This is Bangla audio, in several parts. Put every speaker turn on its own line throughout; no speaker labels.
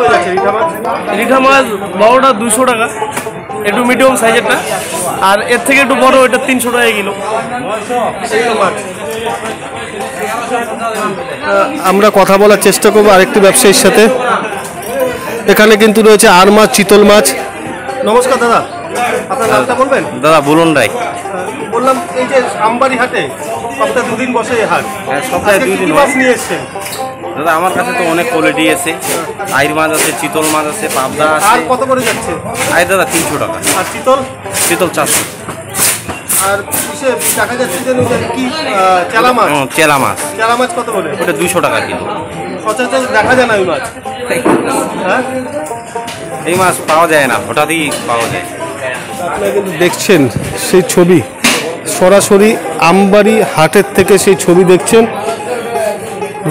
করে যাচ্ছে রিঠা মাছ?
রিঠা মাছ বড়টা 200 টাকা, একটু মিডিয়াম সাইজেরটা, আর এর থেকে একটু বড় এটা 300 টাকা কিলো।
আমরা কথা বলার চেষ্টা করবো আরেকটি ব্যবসায়ীর সাথে। এখানে কিন্তু রয়েছে আর মাছ, চিতল মাছ। নমস্কার দাদা, আপনার নামটা বলবেন?
দাদা বলুন রাই।
বললাম এই যে আমবাড়ি হাটে সপ্তাহে 2 দিন বসে এই হাট,
সপ্তাহে 2 দিন
মাছ নিয়ে এসছেন?
দাদা আমার কাছে তো অনেক কোয়ালিটি আছে, আইর মাছ আছে, চিতল মাছ আছে, পাবদা আছে।
আর কত করে যাচ্ছে?
আইর দাদা 300 টাকা।
আর চিতল?
চিতল 400।
আর কিসে দেখা যাচ্ছে যে কি চেলা মাছ?
চেলা মাছ।
চেলা মাছ কত করে?
ওটা 200 টাকা কিলো।
সচরাচর দেখা যায় না ওই মাছ। হ্যাঁ,
এই মাছ পাওয়া যায় না, হঠাৎই পাওয়া যায়।
আপনারা কিন্তু দেখছেন সেই ছবি, সরাসরি আমবাড়ি হাটের থেকে সেই ছবি দেখছেন।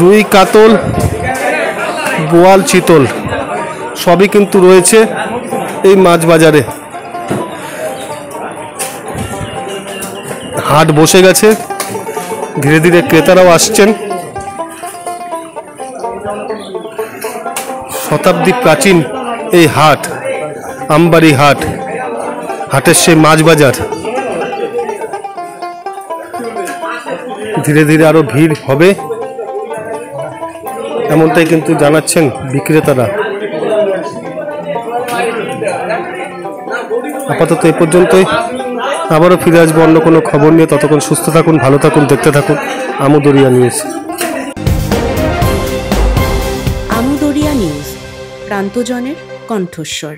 রুই, কাতল, বোয়াল, চিতল সবই কিন্তু রয়েছে এই মাছ বাজারে। হাট বসে গেছে, ধীরে ধীরে ক্রেতারাও আসছেন। শতাব্দী প্রাচীন এই হাট, আমবাড়ি হাট, হাটের সেই মাছ বাজার। ধীরে ধীরে আরো ভিড় হবে এমনটাই কিন্তু জানাচ্ছেন বিক্রেতারা। আপাতত এ পর্যন্তই, আবারও ফিরে আসবো অন্য কোনো খবর নিয়ে। ততক্ষণ সুস্থ থাকুন, ভালো থাকুন, দেখতে থাকুন আমুদরিয়া নিউজ।
আমুদরিয়া নিউজ, প্রান্তজনের কণ্ঠস্বর।